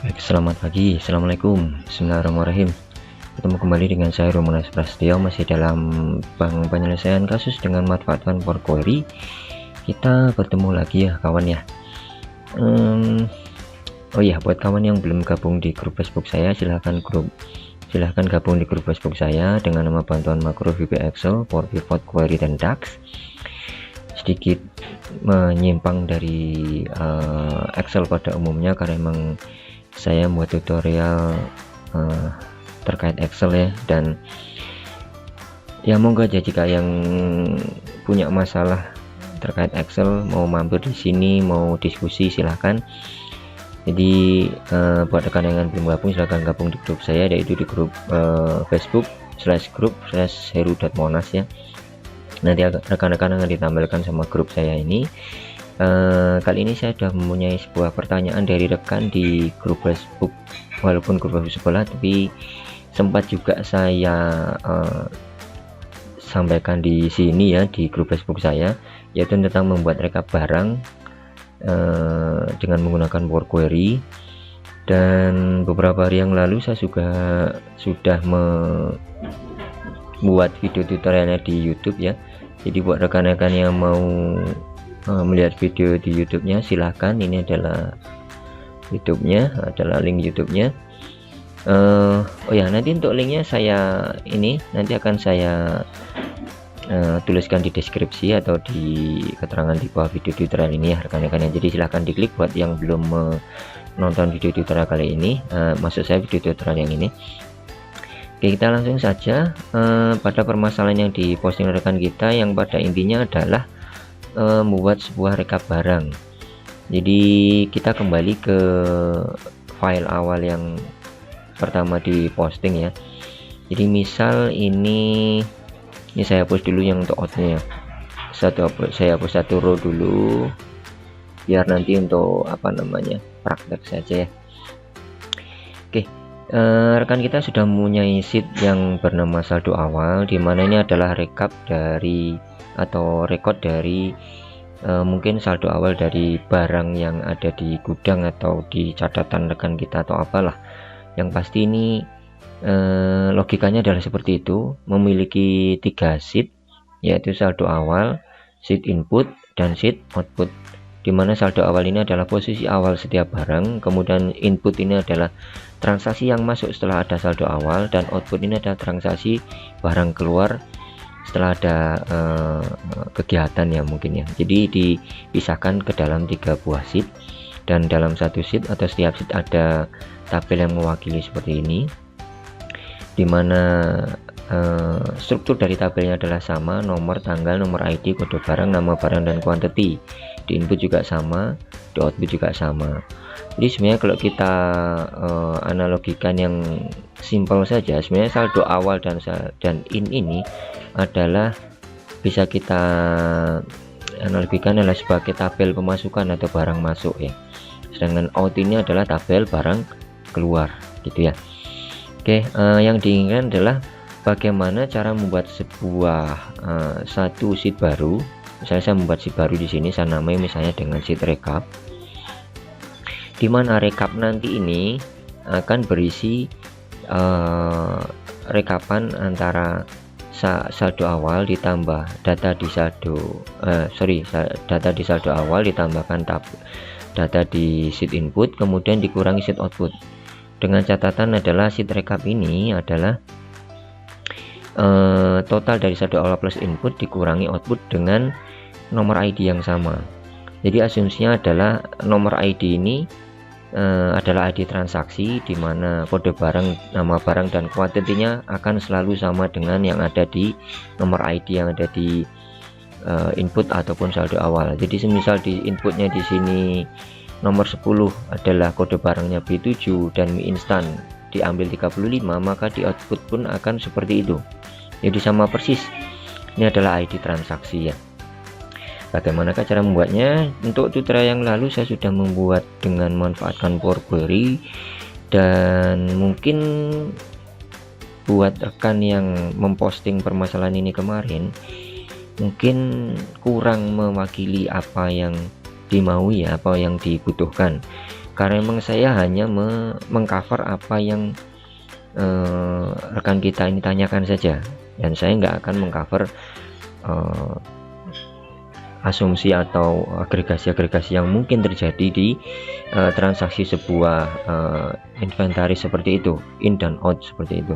Baik, selamat pagi, assalamualaikum, bismillahirrahmanirrahim. Ketemu kembali dengan saya Romanes Prasetyo, masih dalam penyelesaian kasus dengan manfaatkan Power Query. Kita bertemu lagi ya kawan ya. Oh iya, buat kawan yang belum gabung di grup Facebook saya, silahkan gabung di grup Facebook saya dengan nama bantuan makro VB Excel, Power Pivot, Query, dan DAX. Sedikit menyimpang dari Excel pada umumnya karena memang saya buat tutorial terkait Excel ya, dan ya moga aja jika yang punya masalah terkait Excel mau mampir di sini, mau diskusi, silahkan. Jadi buat rekan yang belum gabung, silahkan gabung di grup saya, yaitu di grup Facebook /group/heru.monas ya. Nanti rekan-rekan akan ditampilkan sama grup saya ini. Kali ini saya sudah mempunyai sebuah pertanyaan dari rekan di grup Facebook, walaupun grup Facebook sekolah, tapi sempat juga saya sampaikan di sini ya, di grup Facebook saya, yaitu tentang membuat rekap barang dengan menggunakan Power Query. Dan beberapa hari yang lalu saya sudah membuat video tutorialnya di YouTube ya. Jadi buat rekan-rekan yang mau melihat video di YouTube-nya, silahkan. Ini adalah YouTube-nya, adalah link YouTube-nya. Oh ya, nanti untuk linknya nanti akan saya tuliskan di deskripsi atau di keterangan di bawah video tutorial ini ya rekan-rekan. Jadi silahkan diklik buat yang belum menonton video tutorial kali ini, maksud saya video tutorial yang ini. Oke, kita langsung saja pada permasalahan yang diposting rekan kita, yang pada intinya adalah membuat sebuah rekap barang. Jadi kita kembali ke file awal yang pertama diposting ya. Jadi misal ini saya hapus dulu yang untuk outnya ya. Saya hapus satu row dulu biar nanti untuk praktek saja ya. Oke, rekan kita sudah mempunyai sheet yang bernama saldo awal, dimana ini adalah rekap dari atau rekod dari mungkin saldo awal dari barang yang ada di gudang atau di catatan rekan kita atau apalah. Yang pasti ini logikanya adalah seperti itu, memiliki 3 sheet, yaitu saldo awal, sheet input, dan sheet output, dimana saldo awal ini adalah posisi awal setiap barang, kemudian input ini adalah transaksi yang masuk setelah ada saldo awal, dan output ini adalah transaksi barang keluar setelah ada kegiatan ya mungkin ya. Jadi dipisahkan ke dalam 3 buah sheet, dan dalam satu sheet atau setiap sheet ada tabel yang mewakili seperti ini, dimana struktur dari tabelnya adalah sama, nomor, tanggal, nomor ID, kode barang, nama barang, dan quantity. Di input juga sama, di output juga sama. Jadi sebenarnya kalau kita analogikan yang simpel saja, sebenarnya saldo awal dan in ini adalah bisa kita analogikan adalah sebagai tabel pemasukan atau barang masuk ya, sedangkan out ini adalah tabel barang keluar gitu ya. Oke, yang diinginkan adalah bagaimana cara membuat sebuah satu sheet baru. Misalnya saya membuat sheet baru di sini, saya namai misalnya dengan sheet rekap, dimana rekap nanti ini akan berisi rekapan antara saldo awal ditambah data di saldo data di saldo awal ditambahkan data di sheet input, kemudian dikurangi sheet output, dengan catatan adalah sheet rekap ini adalah total dari saldo awal plus input dikurangi output dengan nomor ID yang sama. Jadi asumsinya adalah nomor ID ini adalah ID transaksi, di mana kode barang, nama barang, dan kuantitinya akan selalu sama dengan yang ada di nomor ID yang ada di input ataupun saldo awal. Jadi semisal di inputnya di sini nomor 10 adalah kode barangnya B7 dan mie instan diambil 35, maka di output pun akan seperti itu. Jadi sama persis. Ini adalah ID transaksi ya. Bagaimanakah cara membuatnya? Untuk tutorial yang lalu saya sudah membuat dengan memanfaatkan Power Query, dan mungkin buat rekan yang memposting permasalahan ini kemarin mungkin kurang mewakili apa yang dimaui ya, apa yang dibutuhkan. karena memang saya hanya mengcover apa yang rekan kita ini tanyakan saja, dan saya nggak akan mengcover asumsi atau agregasi-agregasi yang mungkin terjadi di transaksi sebuah inventaris seperti itu, in dan out seperti itu.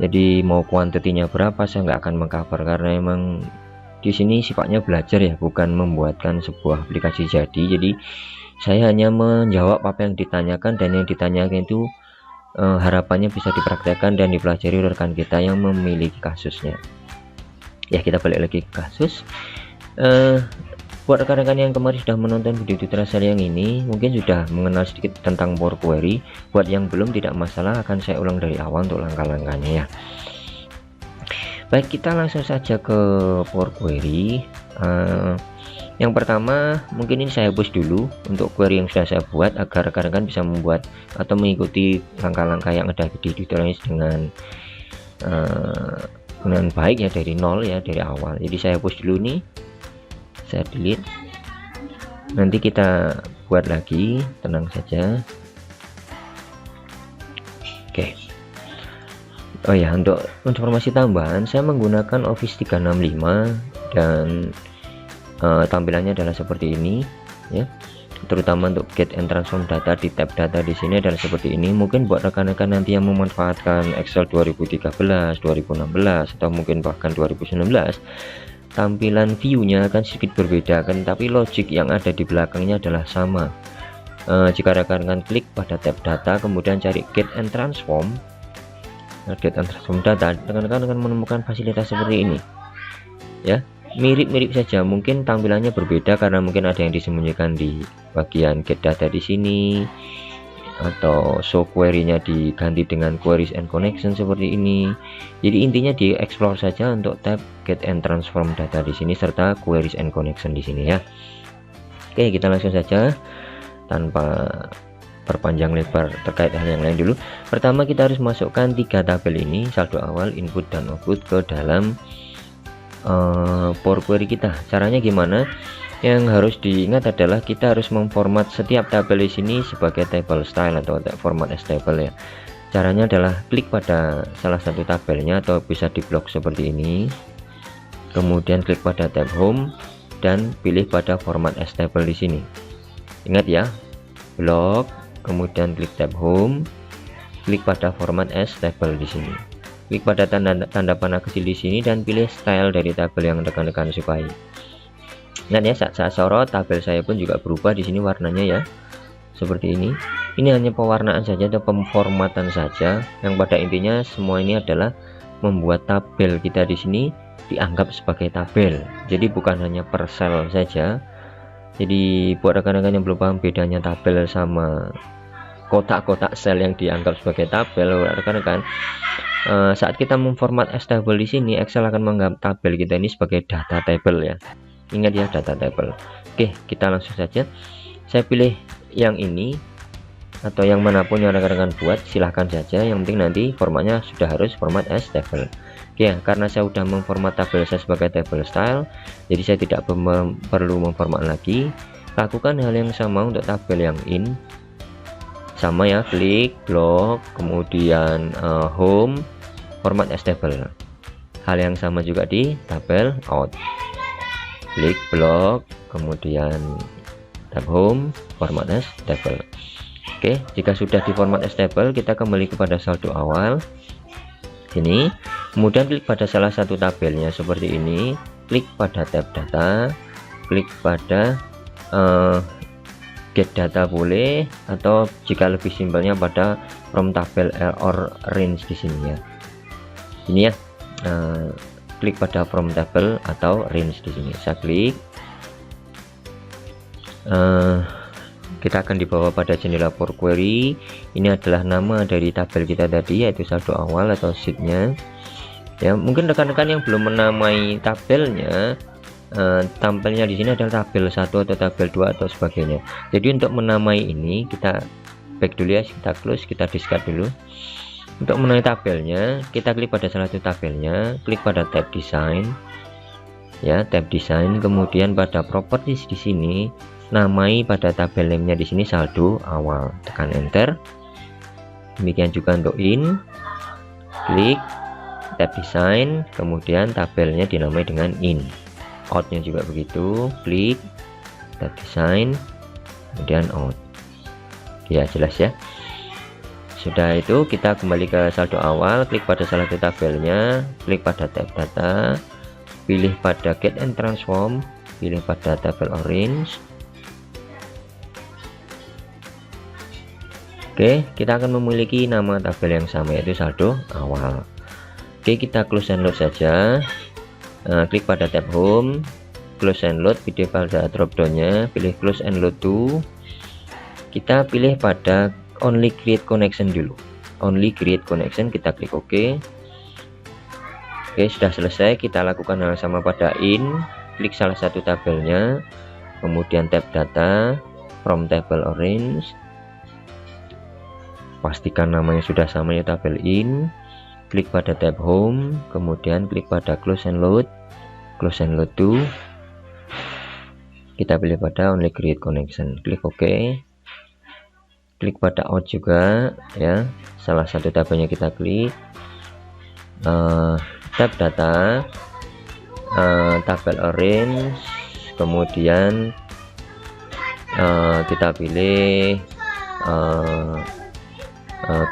Jadi mau kuantitinya berapa saya nggak akan mengcover, karena emang di sini sifatnya belajar ya, bukan membuatkan sebuah aplikasi jadi. Jadi saya hanya menjawab apa yang ditanyakan, dan yang ditanyakan itu harapannya bisa dipraktekkan dan dipelajari rekan kita yang memiliki kasusnya. Ya, kita balik lagi ke kasus. Buat rekan-rekan yang kemarin sudah menonton video tutorial yang ini, mungkin sudah mengenal sedikit tentang Power Query. Buat yang belum, tidak masalah, akan saya ulang dari awal untuk langkah-langkahnya ya. Baik, kita langsung saja ke Power Query. Yang pertama, mungkin ini saya hapus dulu untuk query yang sudah saya buat, agar rekan-rekan bisa membuat atau mengikuti langkah-langkah yang ada di tutorial ini dengan baik ya, dari nol ya, dari awal. Jadi saya hapus dulu nih, saya delete, nanti kita buat lagi, tenang saja. Oke. Oh ya, untuk informasi tambahan, saya menggunakan Office 365 dan tampilannya adalah seperti ini ya, terutama untuk get and transform data di tab data di sini adalah seperti ini. Mungkin buat rekan-rekan nanti yang memanfaatkan Excel 2013, 2016 atau mungkin bahkan 2019, tampilan view-nya akan sedikit berbeda kan, tapi logik yang ada di belakangnya adalah sama. Jika rekan-rekan klik pada tab data, kemudian cari get and transform data, rekan-rekan akan menemukan fasilitas seperti ini ya. Mirip-mirip saja, mungkin tampilannya berbeda karena mungkin ada yang disembunyikan di bagian get data di sini, atau show query-nya diganti dengan queries and connection seperti ini. Jadi intinya di explore saja untuk tab get and transform data di sini serta queries and connection di sini ya. Oke, kita langsung saja tanpa perpanjang lebar terkait hal yang lain dulu. Pertama, kita harus masukkan 3 tabel ini, saldo awal, input dan output, ke dalam Power Query kita. Caranya gimana? Yang harus diingat adalah kita harus memformat setiap tabel di sini sebagai table style atau format as table ya. Caranya adalah klik pada salah satu tabelnya atau bisa di blok seperti ini, kemudian klik pada tab home dan pilih pada format as table di sini. Ingat ya, blok, kemudian klik tab home, klik pada format as table di sini. Klik pada tanda panah kecil di sini dan pilih style dari tabel yang rekan-rekan sukai. Ingat ya, saat saya sorot, tabel saya pun juga berubah di sini warnanya ya, seperti ini. Ini hanya pewarnaan saja atau pemformatan saja, yang pada intinya semua ini adalah membuat tabel kita di sini dianggap sebagai tabel. Jadi bukan hanya per sel saja. Jadi buat rekan-rekan yang belum paham bedanya tabel sama kotak-kotak sel yang dianggap sebagai tabel, rekan-rekan, saat kita memformat as table di sini, Excel akan menganggap tabel kita ini sebagai data table ya. Ingat ya, data table. Oke, kita langsung saja. Saya pilih yang ini atau yang manapun yang rekan-rekan buat, silahkan saja. Yang penting nanti formatnya sudah harus format as table. Oke, karena saya sudah memformat tabel saya sebagai table style, jadi saya tidak perlu memformat lagi. Lakukan hal yang sama untuk tabel yang in. Sama ya, klik blok, kemudian home, format as table. Hal yang sama juga di tabel out. Klik blok, kemudian tab home, format as table. Oke, jika sudah di format as table, kita kembali kepada saldo awal sini, kemudian klik pada salah satu tabelnya seperti ini, klik pada tab data, klik pada get data boleh, atau jika lebih simpelnya pada from tabel or range di sini ya. Ini ya, klik pada from table atau range di sini. Saya klik, kita akan dibawa pada jendela Power Query. Ini adalah nama dari tabel kita tadi, yaitu saldo awal atau sheetnya ya. Mungkin rekan-rekan yang belum menamai tabelnya, tampilnya di sini adalah tabel 1 atau tabel 2 atau sebagainya. Jadi untuk menamai ini kita back dulu ya, kita close, kita discard dulu. Untuk menamai tabelnya, kita klik pada salah satu tabelnya, klik pada tab design ya, tab design, kemudian pada properties di sini namai pada tabel name-nya di sini saldo awal, tekan enter. Demikian juga untuk in, klik tab design, kemudian tabelnya dinamai dengan in. Out-nya juga begitu, klik tab design, kemudian out. Ya, jelas ya. Sudah itu kita kembali ke saldo awal, klik pada salah satu tabelnya, klik pada tab data, pilih pada get and transform, pilih pada tabel orange. Oke, kita akan memiliki nama tabel yang sama, yaitu saldo awal. Oke, kita close and load saja. Klik pada tab home, close and load, pilih pada drop down-nya, pilih close and load to. Kita pilih pada only create connection dulu, only create connection, kita klik OK. Oke, sudah selesai. Kita lakukan hal sama pada in, klik salah satu tabelnya, kemudian tab data, from table orange, pastikan namanya sudah sama ya, tabel in, klik pada tab home, kemudian klik pada close and load to. Kita pilih pada only create connection, klik OK. Klik pada out juga ya, salah satu tabelnya kita klik, tab data, tabel orange, kemudian kita pilih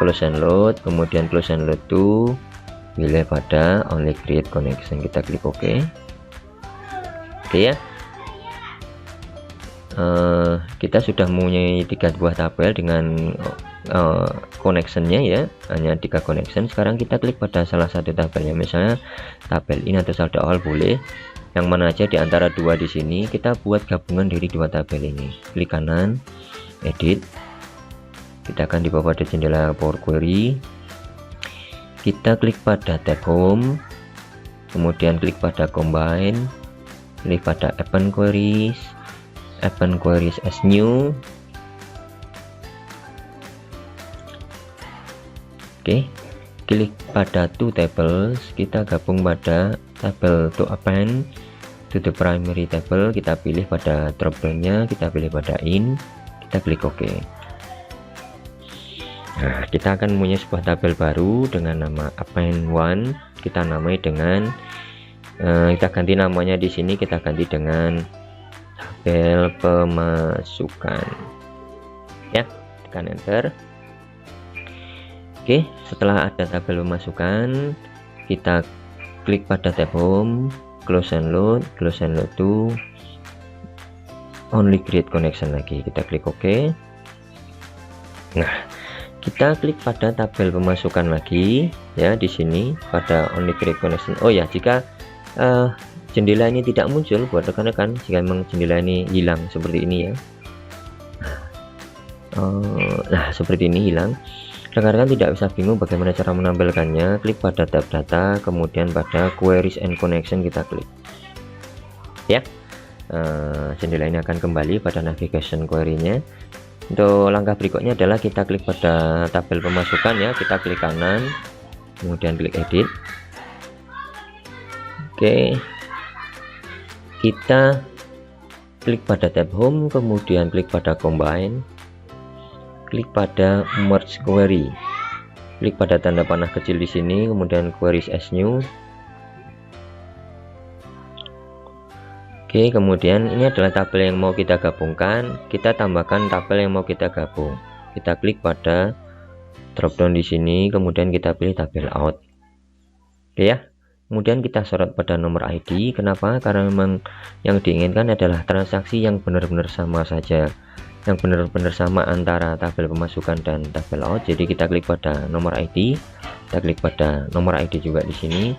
close and load, kemudian close and load to, pilih pada only create connection, kita klik OK. Oke ya, kita sudah mempunyai 3 buah tabel dengan connectionnya ya, hanya 3 connection. Sekarang kita klik pada salah satu tabelnya, misalnya tabel in atau saldo awal boleh, yang mana aja di antara 2 di sini. Kita buat gabungan dari 2 tabel ini, klik kanan, edit, kita akan dibawa pada jendela Power Query. Kita klik pada tab home, kemudian klik pada combine, klik pada open queries as new. Oke, klik pada two tables, kita gabung pada tabel to append to the primary table. Kita pilih pada drop down-nya, kita pilih pada in, kita klik OK. Nah, kita akan mempunyai sebuah tabel baru dengan nama append 1. Kita namai dengan kita ganti namanya di sini, kita ganti dengan tabel pemasukan ya, tekan enter. Oke, setelah ada tabel pemasukan, kita klik pada tab home, close and load to, only create connection lagi, kita klik OK. Nah, kita klik pada tabel pemasukan lagi ya, di sini pada only create connection. Oh ya, jika jendela ini tidak muncul buat rekan-rekan, jika memang jendela ini hilang seperti ini ya, nah seperti ini hilang, rekan-rekan tidak usah bingung bagaimana cara menampilkannya. Klik pada tab data, kemudian pada queries and connection, kita klik ya. Jendela ini akan kembali pada navigation query-nya. Untuk langkah berikutnya adalah kita klik pada tabel pemasukan ya, kita klik kanan, kemudian klik edit. Oke, kita klik pada tab home, kemudian klik pada combine, klik pada merge query, klik pada tanda panah kecil di sini, kemudian queries as new. Oke, kemudian ini adalah tabel yang mau kita gabungkan, kita tambahkan tabel yang mau kita gabung. Kita klik pada drop down di sini, kemudian kita pilih tabel out. Oke ya. Kemudian kita sorot pada nomor ID. Kenapa? Karena memang yang diinginkan adalah transaksi yang benar-benar sama saja, yang benar-benar sama antara tabel pemasukan dan tabel out. Jadi kita klik pada nomor ID, kita klik pada nomor ID juga di sini.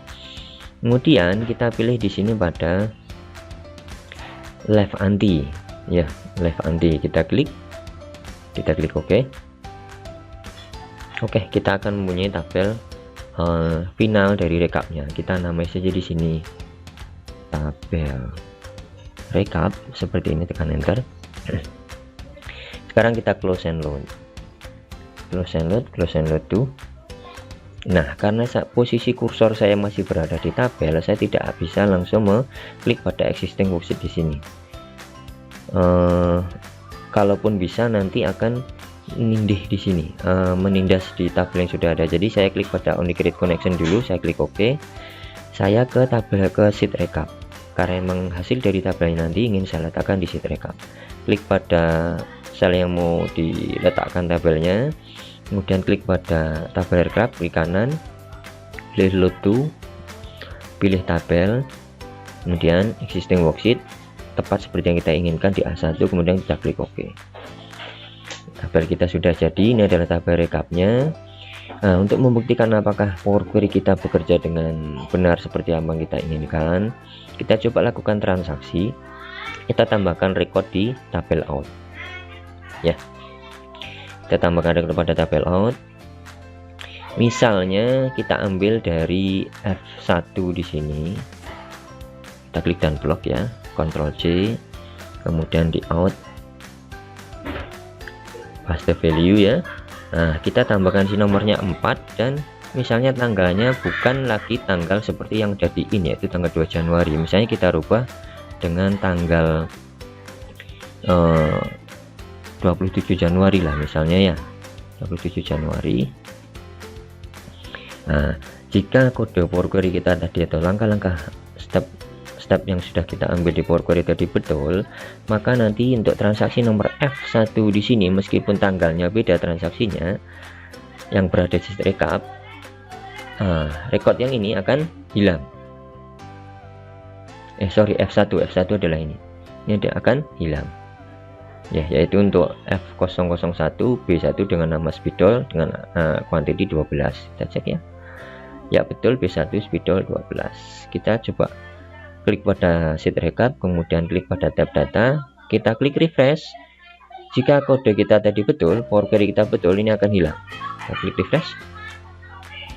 Kemudian kita pilih di sini pada left anti ya, left anti, kita klik OK. Oke, kita akan mempunyai tabel final dari rekapnya. Kita namai saja di sini tabel rekap seperti ini, tekan enter. Sekarang kita close and load to. Nah, karena posisi kursor saya masih berada di tabel, saya tidak bisa langsung mengklik pada existing worksheet di sini. kalaupun bisa nanti akan menindih di sini, menindas di tabel yang sudah ada. Jadi saya klik pada only create connection dulu, saya klik OK, saya ke tabel, ke sheet recap, karena memang hasil dari tabelnya nanti ingin saya letakkan di sheet recap. Klik pada sel yang mau diletakkan tabelnya, kemudian klik pada tabel recap, klik kanan, pilih load to, pilih tabel, kemudian existing worksheet, tepat seperti yang kita inginkan di A1, kemudian kita klik OK. Tabel kita sudah jadi, ini adalah tabel recapnya. Nah, untuk membuktikan apakah Power Query kita bekerja dengan benar seperti apa yang kita inginkan, kita coba lakukan transaksi. Kita tambahkan record di tabel out ya, kita tambahkan record pada tabel out. Misalnya kita ambil dari F1 di sini, kita klik dan blok ya, Ctrl C, kemudian di out, paste value ya. Nah, kita tambahkan si nomornya 4, dan misalnya tanggalnya bukan lagi tanggal seperti yang ada di ini, yaitu tanggal 2 Januari. Misalnya kita rubah dengan tanggal 27 Januari lah misalnya ya, 27 Januari. Nah, jika kode Power Query kita tadi atau langkah-langkah step yang sudah kita ambil di Power Query tadi betul, maka nanti untuk transaksi nomor F1 di sini, meskipun tanggalnya beda transaksinya yang berada di recap, record yang ini akan hilang. F1 adalah ini dia akan hilang ya, yaitu untuk F001 B1 dengan nama spidol dengan quantity 12. Kita cek ya, betul, B1 spidol 12. Kita coba klik pada sheet recap, kemudian klik pada tab data, kita klik refresh. Jika kode kita tadi betul, Power Query kita betul, ini akan hilang. Kita klik refresh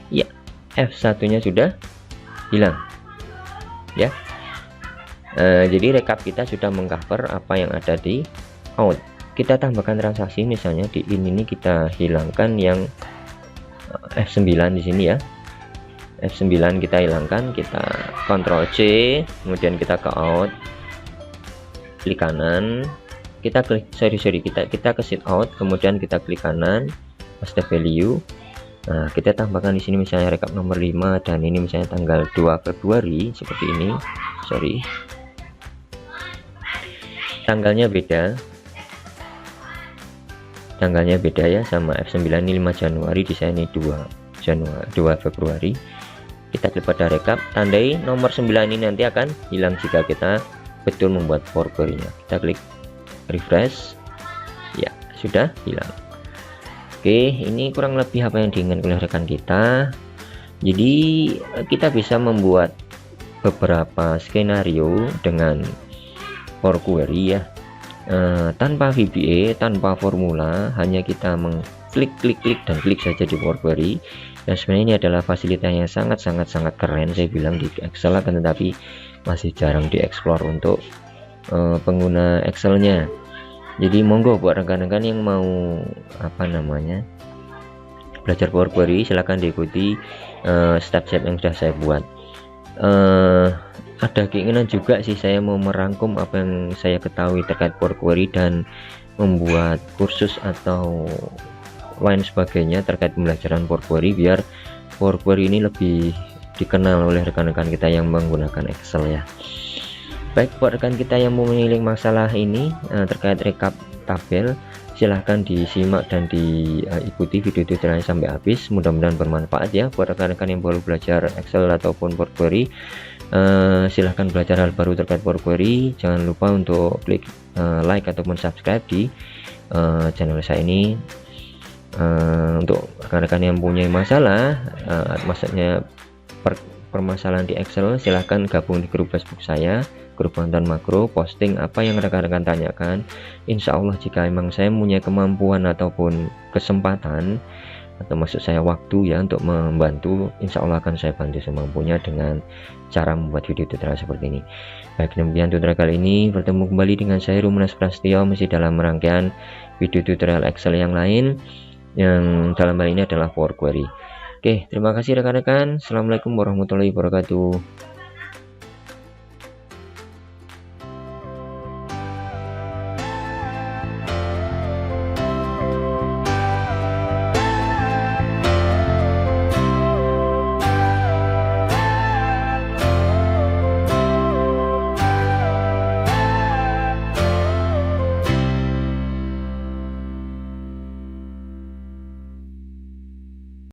ya, F1 nya sudah hilang ya. Jadi recap kita sudah mengcover apa yang ada di out. Kita tambahkan transaksi, misalnya di ini kita hilangkan yang F9 di sini ya, F9 kita hilangkan, kita Ctrl C, kemudian kita ke out, klik kanan, kita klik kita ke sheet out, kemudian kita klik kanan, paste value. Nah, kita tambahkan di sini misalnya recap nomor 5, dan ini misalnya tanggal 2 Februari seperti ini. Tanggalnya beda ya sama F9, ini 5 Januari, di sini 2 Februari. Kita klik pada recap, tandai nomor 9 ini nanti akan hilang jika kita betul membuat Power Query-nya. Kita klik refresh ya, sudah hilang. Oke, ini kurang lebih apa yang diinginkan oleh rekan kita. Jadi kita bisa membuat beberapa skenario dengan Power Query ya, tanpa VBA, tanpa formula, hanya kita mengklik dan klik saja di Power Query. Dan sebenarnya ini adalah fasilitas yang sangat keren, saya bilang, di Excel, akan tetapi masih jarang dieksplor untuk pengguna Excelnya. Jadi monggo buat rekan-rekan yang mau belajar Power Query, silahkan diikuti step-step yang sudah saya buat. Ada keinginan juga sih saya mau merangkum apa yang saya ketahui terkait Power Query dan membuat kursus atau lain sebagainya terkait pembelajaran Power Query, biar Power Query ini lebih dikenal oleh rekan-rekan kita yang menggunakan Excel ya. Baik, buat rekan kita yang mau menilik masalah ini terkait rekap tabel, silahkan disimak dan diikuti video tutorialnya sampai habis. Mudah-mudahan bermanfaat ya buat rekan-rekan yang baru belajar Excel ataupun Power Query. Silahkan belajar hal baru terkait Power Query. Jangan lupa untuk klik like ataupun subscribe di channel saya ini. Untuk rekan-rekan yang punya masalah, maksudnya permasalahan di Excel, silahkan gabung di grup Facebook saya, grup Konten Makro, posting apa yang rekan-rekan tanyakan. Insya Allah jika memang saya punya kemampuan ataupun kesempatan, atau maksud saya waktu ya, untuk membantu, insya Allah akan saya bantu semampunya dengan cara membuat video tutorial seperti ini. Baik, demikian tutorial kali ini. Bertemu kembali dengan saya Rumenas Prastio, masih dalam rangkaian video tutorial Excel yang lain, yang dalam hal ini adalah Power Query. Oke, terima kasih rekan-rekan. Assalamualaikum warahmatullahi wabarakatuh.